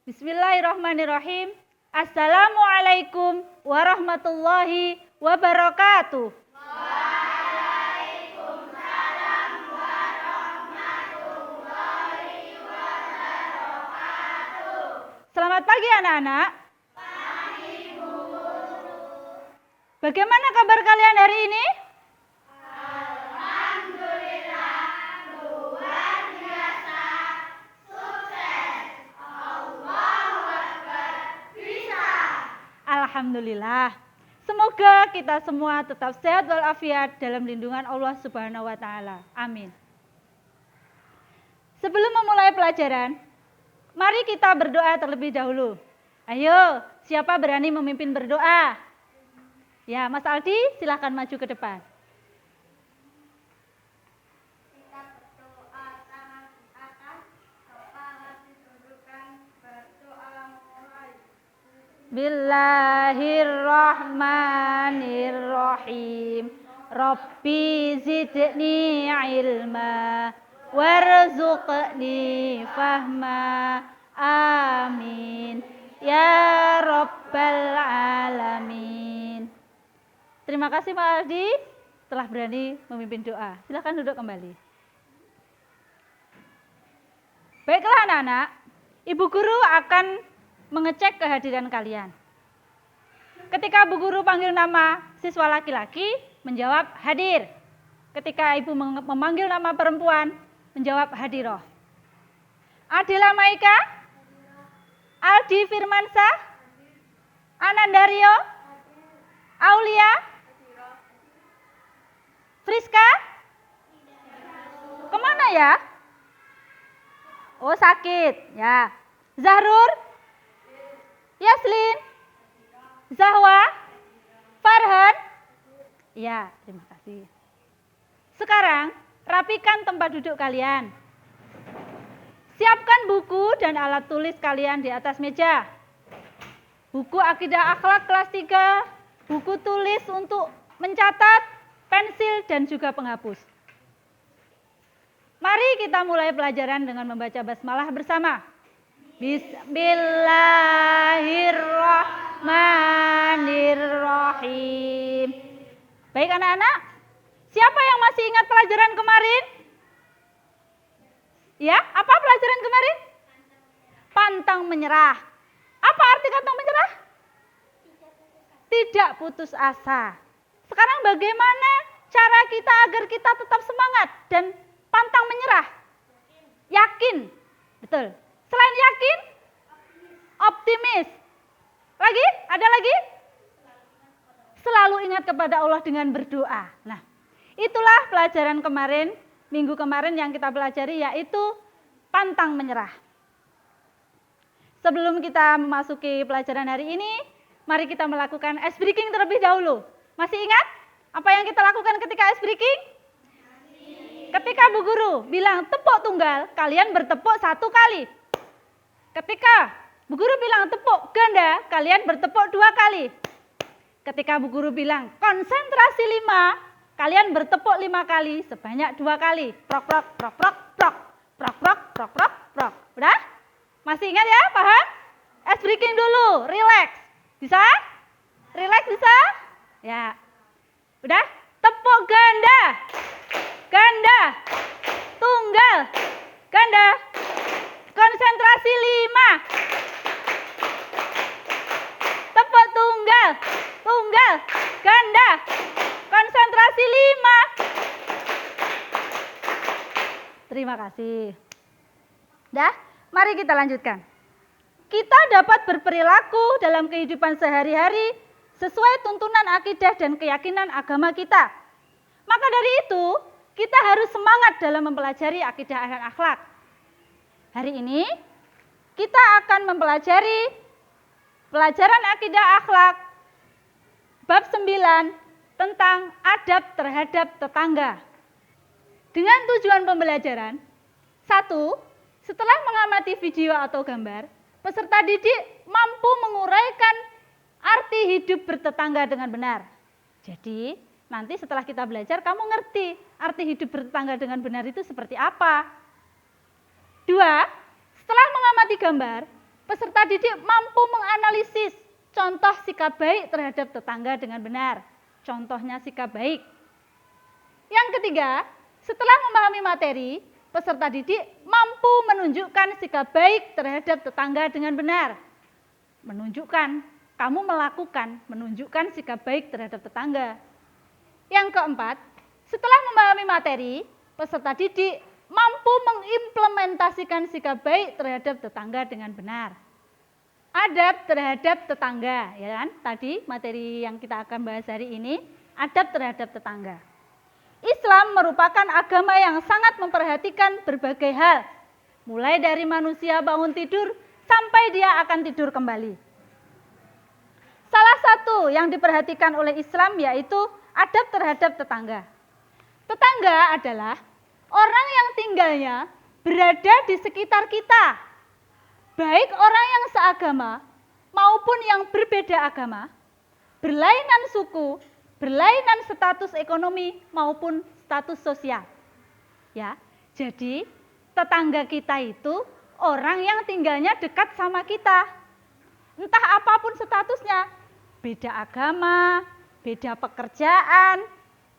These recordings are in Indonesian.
Bismillahirrahmanirrahim. Assalamualaikum warahmatullahi wabarakatuh. Waalaikumsalam warahmatullahi wabarakatuh. Selamat pagi anak-anak. Pagi, Bu. Bagaimana kabar kalian hari ini? Alhamdulillah, luar biasa, sukses. Allahu Akbar, bisa. Alhamdulillah. Semoga kita semua tetap sehat walafiat dalam lindungan Allah Subhanahu wa taala. Amin. Sebelum memulai pelajaran, mari kita berdoa terlebih dahulu. Ayo, siapa berani memimpin berdoa? Ya, Mas Aldi, silahkan maju ke depan. Kita berdoa, tangan di atas, kepala ditundukkan, berdoa mulai. Bismillahirrahmanirrahim. Rabbi zidni ilma warzuqni fahma. Amin. Ya Rabbal Alamin. Terima kasih Pak Aldi telah berani memimpin doa. Silakan duduk kembali. Baiklah anak-anak, Ibu Guru akan mengecek kehadiran kalian. Ketika Bu Guru panggil nama siswa laki-laki, menjawab hadir. Ketika Ibu memanggil nama perempuan, menjawab hadiroh. Adela Maika, Aldi Firmansyah, Anandario, Aulia, Friska, kemana ya? Oh sakit, ya. Zahrur, Yaslin, Zahwa, Farhan. Ya, terima kasih. Sekarang, rapikan tempat duduk kalian. Siapkan buku dan alat tulis kalian di atas meja. Buku Akidah Akhlak kelas 3, buku tulis untuk mencatat, pensil, dan juga penghapus. Mari kita mulai pelajaran dengan membaca basmalah bersama. Bismillahirrahmanirrahim. Baik anak-anak, siapa yang masih ingat pelajaran kemarin? Ya, apa pelajaran kemarin? Pantang menyerah. Apa arti pantang menyerah? Tidak putus asa. Sekarang bagaimana cara kita agar kita tetap semangat dan pantang menyerah? Yakin. Betul. Selain yakin, optimis. Lagi? Ada lagi? Selalu ingat kepada Allah dengan berdoa. Nah, itulah pelajaran kemarin, minggu kemarin yang kita pelajari, yaitu pantang menyerah. Sebelum kita memasuki pelajaran hari ini, mari kita melakukan ice breaking terlebih dahulu. Masih ingat apa yang kita lakukan ketika ice breaking? Ketika Bu Guru bilang tepuk tunggal, kalian bertepuk 1 kali. Ketika Bu Guru bilang tepuk ganda, kalian bertepuk 2 kali. Ketika Bu Guru bilang konsentrasi 5, kalian bertepuk 5 kali, sebanyak 2 kali. Prok, prok, prok, prok, prok. Prok, prok, prok, prok, prok. Udah? Masih ingat ya? Paham? Ice breaking dulu, relax. Bisa? Relax bisa? Ya. Udah? Tepuk ganda. Ganda. Tunggal. Ganda. Konsentrasi 5. Tepuk tunggal. Tunggal. Ganda. Konsentrasi 5. Terima kasih. Dah, mari kita lanjutkan. Kita dapat berperilaku dalam kehidupan sehari-hari sesuai tuntunan akidah dan keyakinan agama kita. Maka dari itu, kita harus semangat dalam mempelajari akidah dan akhlak. Hari ini, kita akan mempelajari pelajaran akidah akhlak bab 9 tentang adab terhadap tetangga. Dengan tujuan pembelajaran, 1. Setelah mengamati video atau gambar, peserta didik mampu menguraikan arti hidup bertetangga dengan benar. Jadi, nanti setelah kita belajar, kamu ngerti arti hidup bertetangga dengan benar itu seperti apa. 2. Setelah mengamati gambar, Peserta didik mampu menganalisis contoh sikap baik terhadap tetangga dengan benar. Contohnya sikap baik. Yang ketiga, setelah memahami materi, peserta didik mampu menunjukkan sikap baik terhadap tetangga dengan benar. Menunjukkan, kamu melakukan, menunjukkan sikap baik terhadap tetangga. Yang keempat, setelah memahami materi, peserta didik mampu mengimplementasikan sikap baik terhadap tetangga dengan benar. Adab terhadap tetangga, ya kan? Tadi materi yang kita akan bahas hari ini, adab terhadap tetangga. Islam merupakan agama yang sangat memperhatikan berbagai hal, mulai dari manusia bangun tidur sampai dia akan tidur kembali. Salah satu yang diperhatikan oleh Islam yaitu adab terhadap tetangga. Tetangga adalah orang yang tinggalnya berada di sekitar kita, baik orang yang seagama maupun yang berbeda agama, berlainan suku, berlainan status ekonomi maupun status sosial. Ya, jadi tetangga kita itu orang yang tinggalnya dekat sama kita. Entah apapun statusnya, beda agama, beda pekerjaan,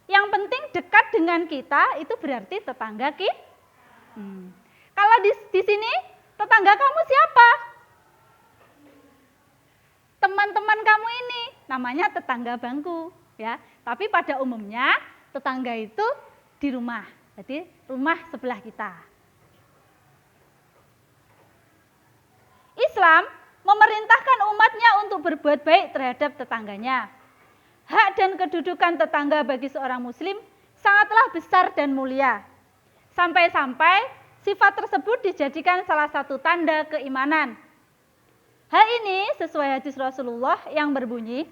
yang penting dekat dengan kita itu berarti tetangga kita. Kalau di sini tetangga kamu siapa? Teman-teman kamu ini namanya tetangga bangku, ya. Tapi pada umumnya tetangga itu di rumah. Jadi rumah sebelah kita. Islam memerintahkan umatnya untuk berbuat baik terhadap tetangganya. Hak dan kedudukan tetangga bagi seorang muslim sangatlah besar dan mulia. Sampai-sampai sifat tersebut dijadikan salah satu tanda keimanan. Hal ini sesuai hadis Rasulullah yang berbunyi,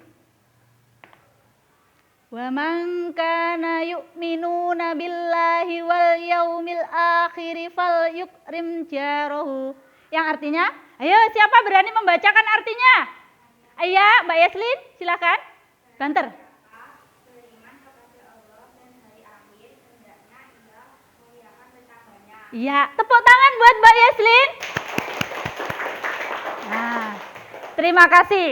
"Wa man kana yu'minuna billahi wal yaumil akhir falyukrim jarahu." Yang artinya, ayo siapa berani membacakan artinya? Ayo Mbak Yaslin, silakan. Banter. Beriman kepada Allah dan hari akhir, hendaknya ia muliakan tetangganya. Iya, tepuk tangan buat Mbak Yaslin. Nah, terima kasih.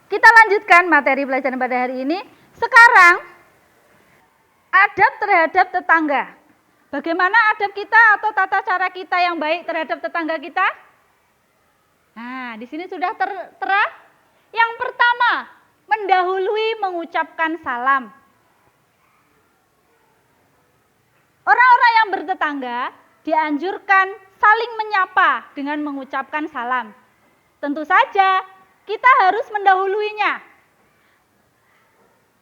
Kita lanjutkan materi pelajaran pada hari ini. Sekarang, adab terhadap tetangga. Bagaimana adab kita atau tata cara kita yang baik terhadap tetangga kita? Nah, di sini sudah tertera. Yang pertama, mendahului mengucapkan salam. Orang-orang yang bertetangga dianjurkan saling menyapa dengan mengucapkan salam. Tentu saja kita harus mendahuluinya.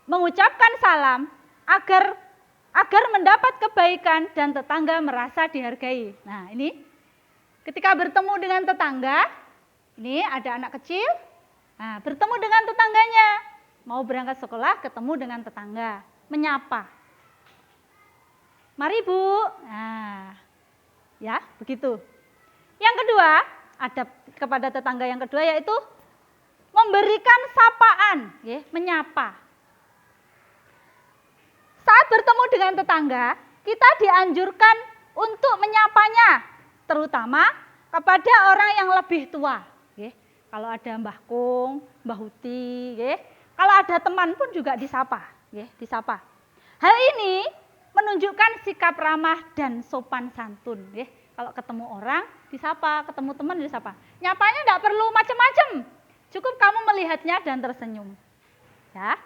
Mengucapkan salam agar mendapat kebaikan dan tetangga merasa dihargai. Nah, ini ketika bertemu dengan tetangga, ini ada anak kecil, nah, bertemu dengan tetangganya, mau berangkat sekolah ketemu dengan tetangga, menyapa. Mari Bu. Nah, ya begitu. Yang kedua, adab kepada tetangga yang kedua yaitu memberikan sapaan, ya, menyapa. Saat bertemu dengan tetangga, kita dianjurkan untuk menyapanya, terutama kepada orang yang lebih tua. Ya. Kalau ada Mbah Kung, Mbah Huti, ya. Kalau ada teman pun juga disapa, ya, disapa. Hal ini menunjukkan sikap ramah dan sopan santun. Ya. Kalau ketemu orang disapa, ketemu teman disapa. Nyapanya tidak perlu macam-macam, cukup kamu melihatnya dan tersenyum. Ya.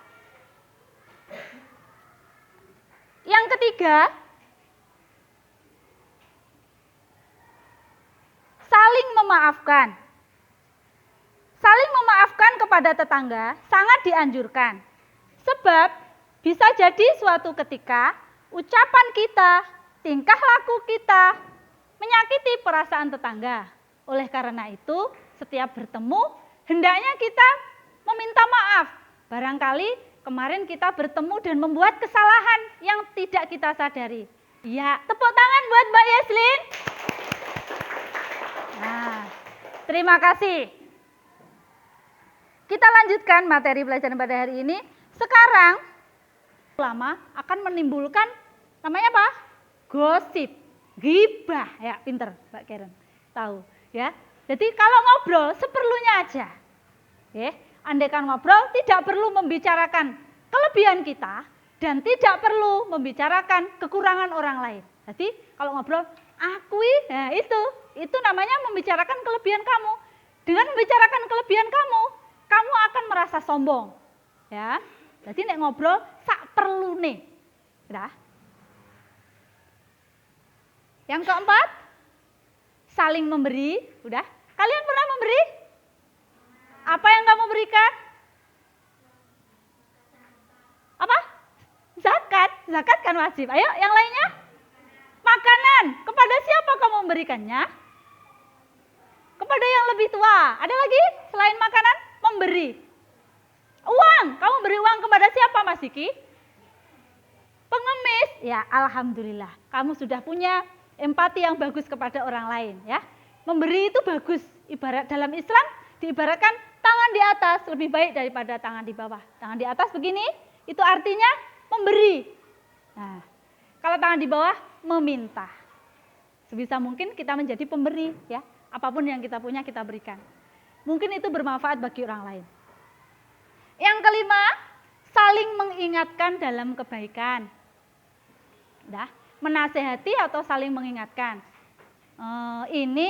Yang ketiga, saling memaafkan. Saling memaafkan kepada tetangga sangat dianjurkan. Sebab bisa jadi suatu ketika ucapan kita, tingkah laku kita menyakiti perasaan tetangga. Oleh karena itu, setiap bertemu hendaknya kita meminta maaf. Barangkali kemarin kita bertemu dan membuat kesalahan yang tidak kita sadari. Ya, tepuk tangan buat Mbak Yaslin. Nah, terima kasih. Kita lanjutkan materi pelajaran pada hari ini. Sekarang, ulama akan menimbulkan, namanya apa? Gosip, ghibah. Ya, pinter Mbak Karen. Tahu, ya. Jadi kalau ngobrol seperlunya aja. Andaikan ngobrol tidak perlu membicarakan kelebihan kita dan tidak perlu membicarakan kekurangan orang lain. Jadi kalau ngobrol akui, nah itu namanya membicarakan kelebihan kamu. Dengan membicarakan kelebihan kamu akan merasa sombong. Ya. Jadi nek ngobrol sak perlune. Udah. Yang keempat, saling memberi. Udah. Kalian pernah memberi? Apa yang kamu berikan? Apa? Zakat. Zakat kan wajib. Ayo, yang lainnya? Makanan. Kepada siapa kamu memberikannya? Kepada yang lebih tua. Ada lagi selain makanan? Memberi. Uang. Kamu beri uang kepada siapa, Mas Diki? Pengemis. Ya, alhamdulillah. Kamu sudah punya empati yang bagus kepada orang lain, ya. Memberi itu bagus. Ibarat dalam Islam diibaratkan tangan di atas lebih baik daripada tangan di bawah. Tangan di atas begini, itu artinya memberi. Nah, kalau tangan di bawah meminta. Sebisa mungkin kita menjadi pemberi, ya. Apapun yang kita punya kita berikan. Mungkin itu bermanfaat bagi orang lain. Yang kelima, saling mengingatkan dalam kebaikan. Dah, menasehati atau saling mengingatkan. Ini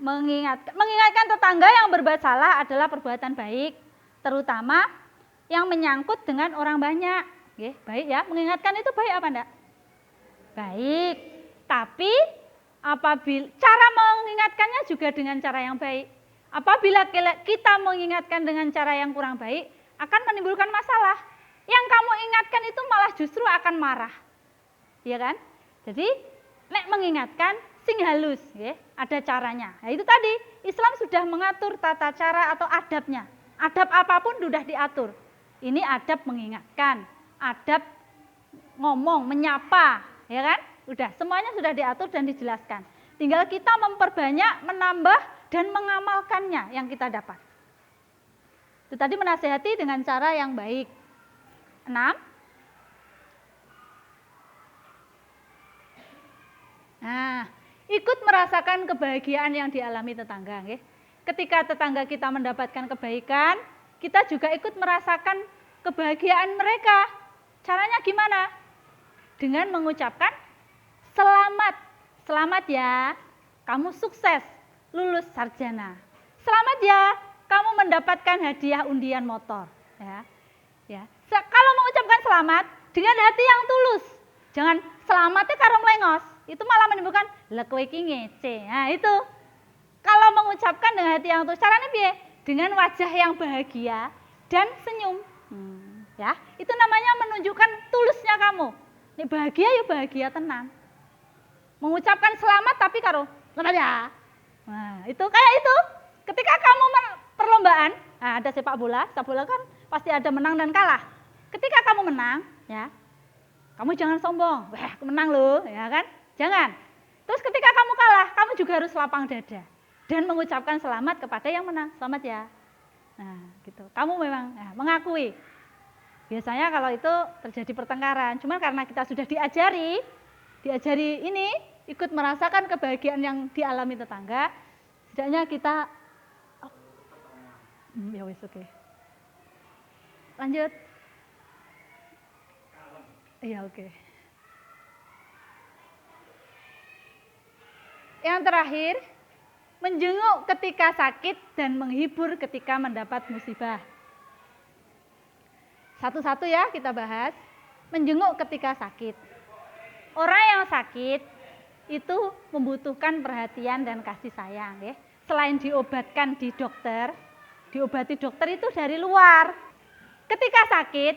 mengingatkan tetangga yang berbuat salah adalah perbuatan baik, terutama yang menyangkut dengan orang banyak. Baik ya, mengingatkan itu baik apa enggak? Baik. Tapi apabila cara mengingatkannya juga dengan cara yang baik. Apabila kita mengingatkan dengan cara yang kurang baik, akan menimbulkan masalah. Yang kamu ingatkan itu malah justru akan marah. Iya kan? Jadi, nek mengingatkan sing halus, ada caranya. Nah, itu tadi, Islam sudah mengatur tata cara atau adabnya. Adab apapun sudah diatur. Ini adab mengingatkan, adab ngomong, menyapa, ya kan? Udah, semuanya sudah diatur dan dijelaskan. Tinggal kita memperbanyak, menambah, dan mengamalkannya yang kita dapat. Itu tadi menasehati dengan cara yang baik. 6. Nah, ikut merasakan kebahagiaan yang dialami tetangga. Ketika tetangga kita mendapatkan kebaikan, kita juga ikut merasakan kebahagiaan mereka. Caranya gimana? Dengan mengucapkan selamat. Selamat ya, kamu sukses, lulus sarjana. Selamat ya, kamu mendapatkan hadiah undian motor. Ya. Kalau mengucapkan selamat dengan hati yang tulus. Jangan selamatnya karo melengos. Itu malah menimbulkan kowe iki ngece. Nah, itu. Kalau mengucapkan dengan hati yang tulus, caranya piye? Dengan wajah yang bahagia dan senyum. Ya, itu namanya menunjukkan tulusnya kamu. Nek bahagia ya bahagia tenang. Mengucapkan selamat tapi karo selamat ya. Nah, itu kayak itu. Ketika kamu perlombaan, ada sepak bola kan pasti ada menang dan kalah. Ketika kamu menang, ya. Kamu jangan sombong. Wah, aku menang loh, ya kan? Jangan. Terus ketika kamu kalah, kamu juga harus lapang dada dan mengucapkan selamat kepada yang menang. Selamat ya. Nah, gitu. Kamu memang mengakui. Biasanya kalau itu terjadi pertengkaran, cuman karena kita sudah diajari ini ikut merasakan kebahagiaan yang dialami tetangga, setidaknya kita ya wis oke. Lanjut. Iya, oke. Yang terakhir, menjenguk ketika sakit dan menghibur ketika mendapat musibah. Satu-satu ya kita bahas. Menjenguk ketika sakit. Orang yang sakit itu membutuhkan perhatian dan kasih sayang. Ya. Selain diobatkan di dokter, diobati dokter itu dari luar. Ketika sakit,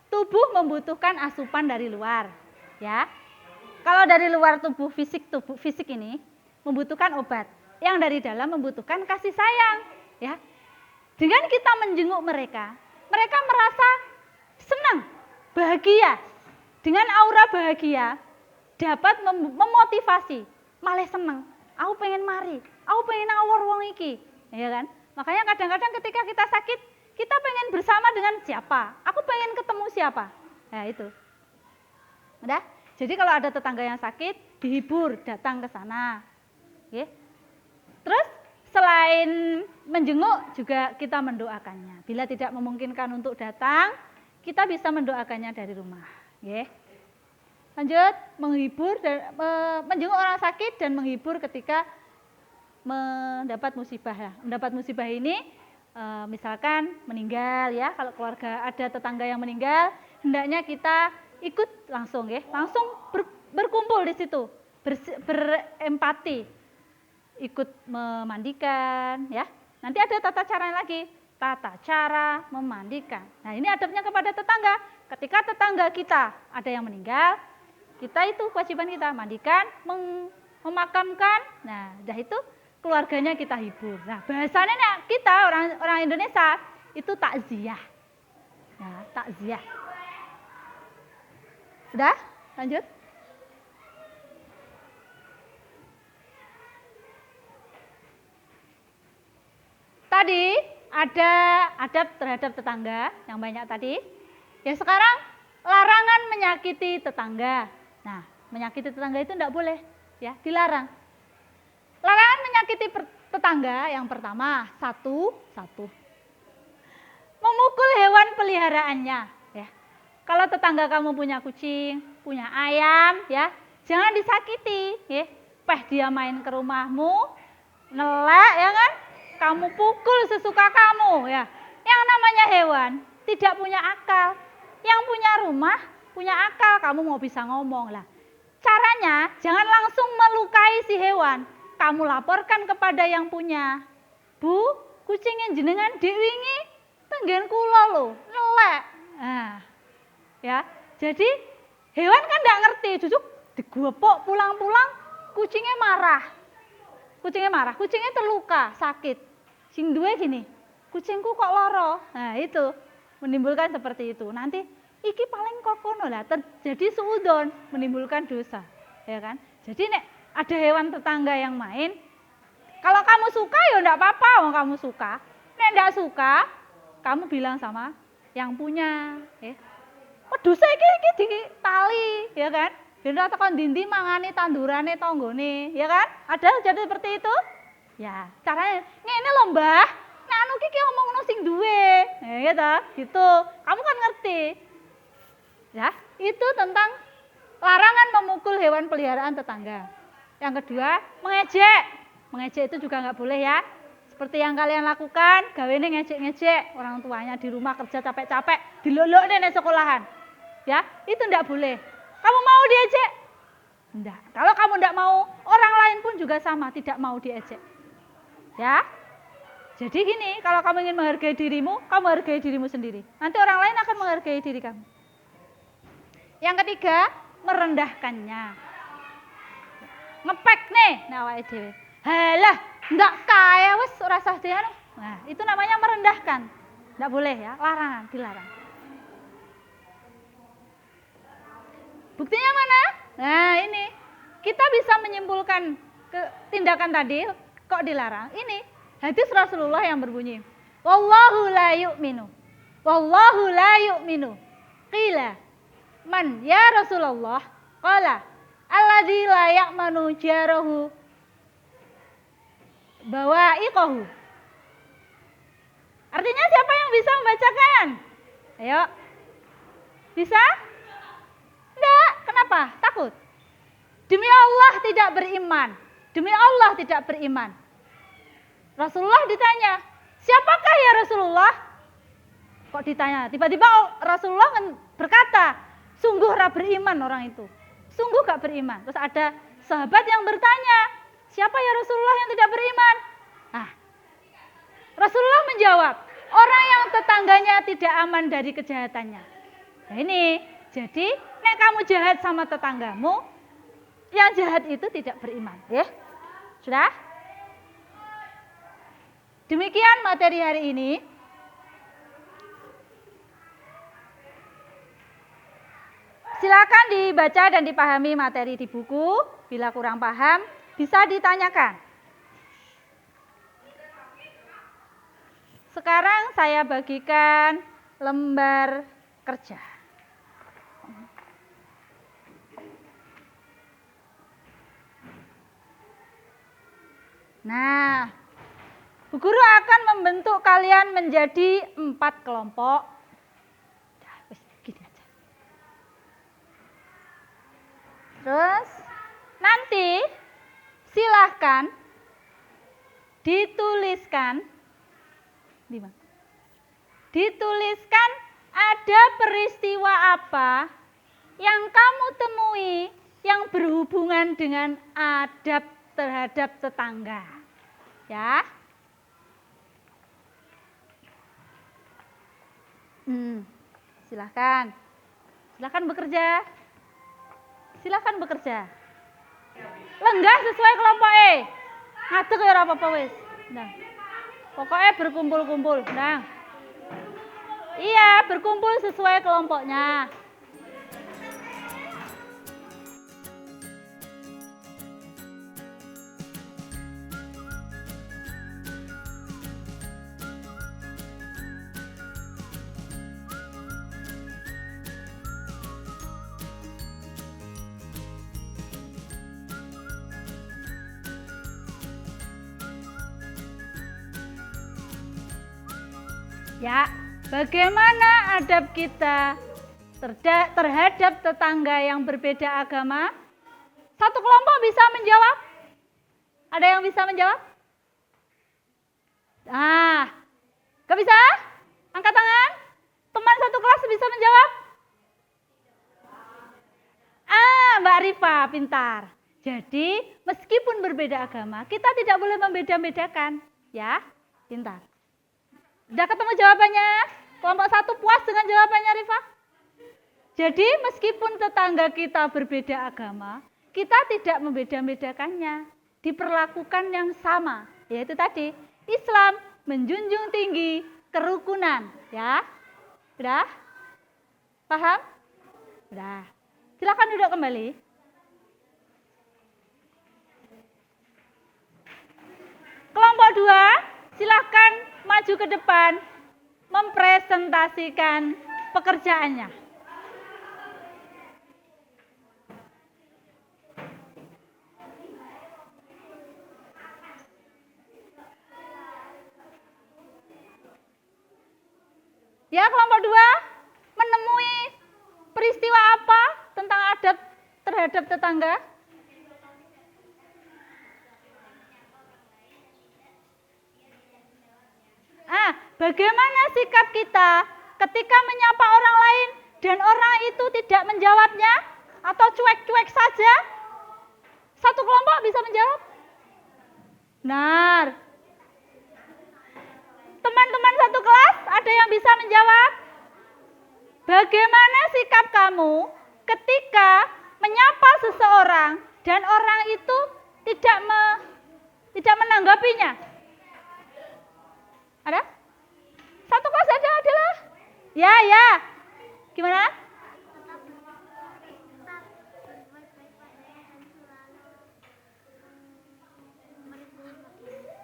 tubuh membutuhkan asupan dari luar. Ya. Kalau dari luar tubuh fisik ini membutuhkan obat. Yang dari dalam membutuhkan kasih sayang. Ya. Dengan kita menjenguk mereka, mereka merasa senang, bahagia. Dengan aura bahagia dapat memotivasi, malah senang. Aku pengen mari, aku pengen awor wong iki, ya kan? Makanya kadang-kadang ketika kita sakit, kita pengen bersama dengan siapa? Aku pengen ketemu siapa? Nah itu. Udah? Jadi kalau ada tetangga yang sakit, dihibur, datang ke sana. Oke? Terus selain menjenguk juga kita mendoakannya. Bila tidak memungkinkan untuk datang, kita bisa mendoakannya dari rumah. Nggih. Lanjut, menghibur dan menjenguk orang sakit dan menghibur ketika mendapat musibah ya. Mendapat musibah ini misalkan meninggal ya, kalau keluarga ada tetangga yang meninggal, hendaknya kita ikut langsung ya, langsung berkumpul di situ, berempati, ikut memandikan ya. Nanti ada tata cara lagi, tata cara memandikan. Nah, ini adabnya kepada tetangga. Ketika tetangga kita ada yang meninggal, kita itu kewajiban kita mandikan, memakamkan. Nah, dah itu keluarganya kita hibur. Nah, bahasanya kita orang Indonesia itu takziah. Ya, takziah. Sudah? Lanjut. Tadi ada adab terhadap tetangga yang banyak tadi. Ya, sekarang larangan menyakiti tetangga. Nah, menyakiti tetangga itu tidak boleh, ya, dilarang. Larangan menyakiti tetangga yang pertama, satu, memukul hewan peliharaannya. Ya. Kalau tetangga kamu punya kucing, punya ayam, ya, jangan disakiti. Ya. Dia main ke rumahmu, nelek, ya kan? Kamu pukul sesuka kamu, ya. Yang namanya hewan tidak punya akal. Yang punya rumah punya akal, kamu mau bisa ngomong lah. Caranya jangan langsung melukai si hewan. Kamu laporkan kepada yang punya. Bu, kucingnya jenengan diwingi tenggen kula lho, nelek. Nah, ya. Jadi hewan kan enggak ngerti, justru digopok pulang-pulang kucingnya marah. Kucingnya terluka, sakit. Sing duwe gini, kucingku kok loro. Nah, itu menimbulkan seperti itu. Nanti iki paling kokono lah, terjadi suudzon, menimbulkan dosa, ya kan? Jadi nek ada hewan tetangga yang main, kalau kamu suka ya enggak apa-apa, kalau kamu suka. Nek enggak suka, kamu bilang sama yang punya, ya. Wedhus iki di tali, ya kan? Ben ora tekan ndi-ndi mangane tandurane tanggane, ya kan? Ada jadi seperti itu? Ya, caranya ngene lho, Mbah. Nek anu iki omongno sing duwe. Ya gitu. Kamu kan ngerti. Ya, itu tentang larangan memukul hewan peliharaan tetangga. Yang kedua, mengejek. Mengejek itu juga nggak boleh ya. Seperti yang kalian lakukan, gawene ngejek-ngejek orang tuanya di rumah kerja capek-capek, dilolokne ning sekolahan. Ya, itu enggak boleh. Kamu mau diejek? Enggak. Kalau kamu enggak mau, orang lain pun juga sama, tidak mau diejek. Ya. Jadi gini, kalau kamu ingin menghargai dirimu, kamu hargai dirimu sendiri. Nanti orang lain akan menghargai diri kamu. Yang ketiga, merendahkannya. Ngepek nih, awake dhewe. Halah, ndak kaya wis ora sah dianu. Nah, itu namanya merendahkan. Ndak boleh ya, larangan, dilarang. Buktinya mana? Nah, ini. Kita bisa menyimpulkan tindakan tadi kok dilarang. Ini hadis Rasulullah yang berbunyi, "Wallahu la yu'minu. Wallahu la yu'minu." Qila, "Man ya Rasulullah?" Qala, "Alladzi la ya'manu jarahu bawa'iqahu." Artinya siapa yang bisa membacakan? Ayo. Bisa? Enggak. Kenapa? Takut. Demi Allah tidak beriman. Demi Allah tidak beriman. Rasulullah ditanya, "Siapakah ya Rasulullah?" Kok ditanya? Tiba-tiba Rasulullah berkata, "Sungguh ora beriman orang itu. Sungguh gak beriman." Terus ada sahabat yang bertanya, "Siapa ya Rasulullah yang tidak beriman?" Nah, Rasulullah menjawab, "Orang yang tetangganya tidak aman dari kejahatannya." Nah ini, jadi nek kamu jahat sama tetanggamu, yang jahat itu tidak beriman, ya. Sudah? Demikian materi hari ini. Silakan dibaca dan dipahami materi di buku. Bila kurang paham, bisa ditanyakan. Sekarang saya bagikan lembar kerja. Nah, Bu Guru akan membentuk kalian menjadi 4 kelompok. Dah, wis, gini aja. Terus nanti silahkan dituliskan ada peristiwa apa yang kamu temui yang berhubungan dengan adab terhadap tetangga. Ya. Silahkan bekerja. Lenggah sesuai kelompok E. Ngadeg ya ora apa-apa wis. Nah. Pokoknya berkumpul-kumpul. Nah. Iya, berkumpul sesuai kelompoknya. Ya, bagaimana adab kita terhadap tetangga yang berbeda agama? Satu kelompok bisa menjawab? Ada yang bisa menjawab? Gak bisa? Angkat tangan. Teman satu kelas bisa menjawab? Mbak Rifa, pintar. Jadi, meskipun berbeda agama, kita tidak boleh membeda-bedakan. Ya, pintar. Udah ketemu jawabannya? Kelompok 1 puas dengan jawabannya, Rifa? Jadi, meskipun tetangga kita berbeda agama, kita tidak membeda-bedakannya. Diperlakukan yang sama. Yaitu tadi, Islam menjunjung tinggi kerukunan. Ya? Udah? Paham? Udah. Silakan duduk kembali. Kelompok 2, silakan maju ke depan, mempresentasikan pekerjaannya. Ya, kelompok 2, menemui peristiwa apa tentang adab terhadap tetangga? Bagaimana sikap kita ketika menyapa orang lain dan orang itu tidak menjawabnya atau cuek-cuek saja? Satu kelompok bisa menjawab? Benar. Teman-teman satu kelas, ada yang bisa menjawab? Bagaimana sikap kamu ketika menyapa seseorang dan orang itu tidak menanggapinya? Ada? Satu kelas aja adalah? Ya. Gimana?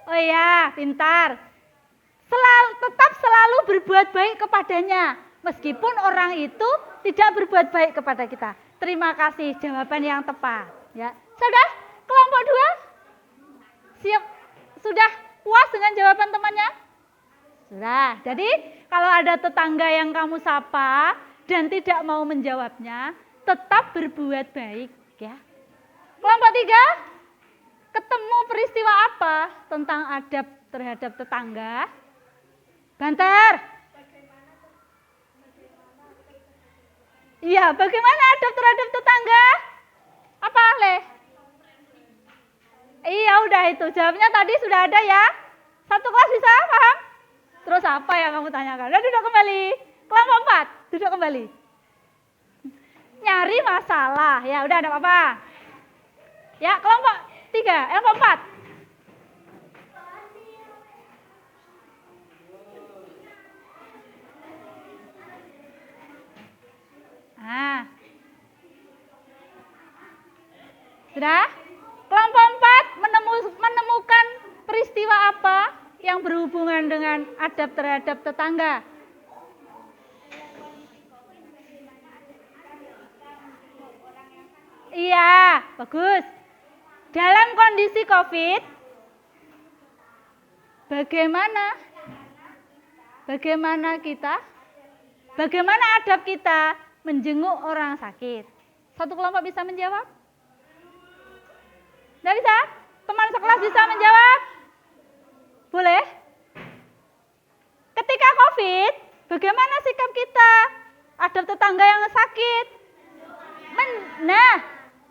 Oh ya, pintar. Tetap selalu berbuat baik kepadanya, meskipun orang itu tidak berbuat baik kepada kita. Terima kasih, jawaban yang tepat. Ya, sudah kelompok 2 siap, sudah puas dengan jawaban temannya? Sudah. Jadi kalau ada tetangga yang kamu sapa dan tidak mau menjawabnya, tetap berbuat baik. Ya. Kelompok 3, ketemu peristiwa apa tentang adab terhadap tetangga? Banter. Iya, bagaimana adab terhadap tetangga? Apa, Le? Iya, udah itu. Jawabnya tadi sudah ada ya. Satu kelas bisa, paham? Terus apa yang kamu tanyakan? Udah duduk kembali. Kelompok 4, duduk kembali. Nyari masalah. Ya, udah ada apa-apa. Ya, kelompok 3, kelompok 4. Sudah? Kelompok 4 menemukan peristiwa apa yang berhubungan dengan adab terhadap tetangga? Iya, bagus. Dalam kondisi COVID, Bagaimana adab kita menjenguk orang sakit? Satu kelompok bisa menjawab? Tidak bisa? Teman sekelas bisa menjawab? Boleh? Ketika COVID, bagaimana sikap kita? Adab tetangga yang sakit? Nah,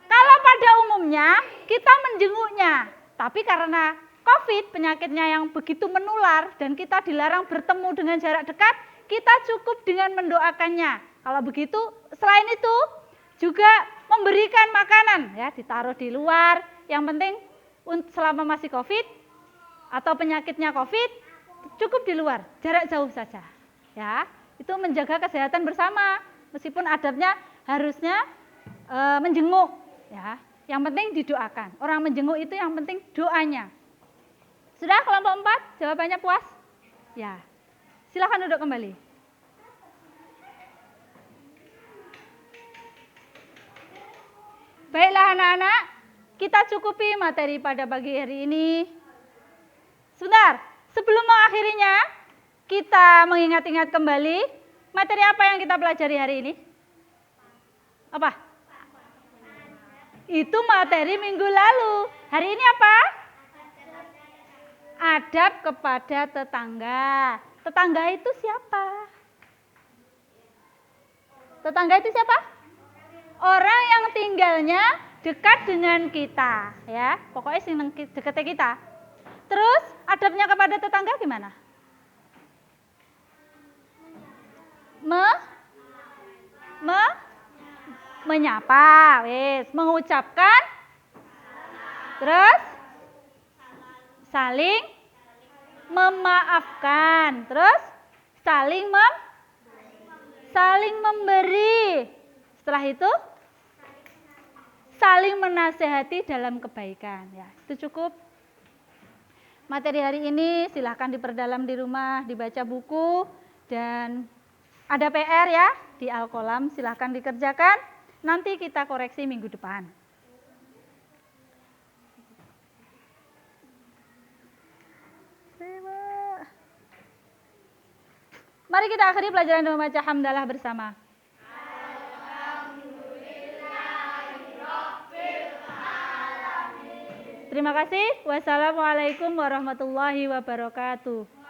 kalau pada umumnya kita menjenguknya, tapi karena COVID penyakitnya yang begitu menular dan kita dilarang bertemu dengan jarak dekat, kita cukup dengan mendoakannya. Kalau begitu, selain itu juga memberikan makanan, ya, ditaruh di luar. Yang penting selama masih COVID atau penyakitnya COVID, cukup di luar, jarak jauh saja. Ya, itu menjaga kesehatan bersama. Meskipun adabnya harusnya menjenguk, ya. Yang penting didoakan. Orang menjenguk itu yang penting doanya. Sudah kelompok 4, jawabannya puas? Ya. Silakan duduk kembali. Baiklah anak-anak, kita cukupi materi pada pagi hari ini. Sebentar, sebelum mengakhirinya, kita mengingat-ingat kembali materi apa yang kita pelajari hari ini? Apa? Itu materi minggu lalu. Hari ini apa? Adab kepada tetangga. Tetangga itu siapa? Tetangga itu siapa? Orang yang tinggalnya dekat dengan kita, ya. Pokoknya sing dekatnya kita. Terus adabnya kepada tetangga gimana? Menyapa, wis, mengucapkan, terus saling memaafkan, terus saling memberi. Setelah itu saling menasehati dalam kebaikan, ya. Itu cukup. Materi hari ini silahkan diperdalam di rumah, dibaca buku, dan ada PR ya di Al-Qalam, silahkan dikerjakan. Nanti kita koreksi minggu depan. Mari kita akhiri pelajaran dan membaca hamdalah bersama. Terima kasih. Wassalamualaikum warahmatullahi wabarakatuh.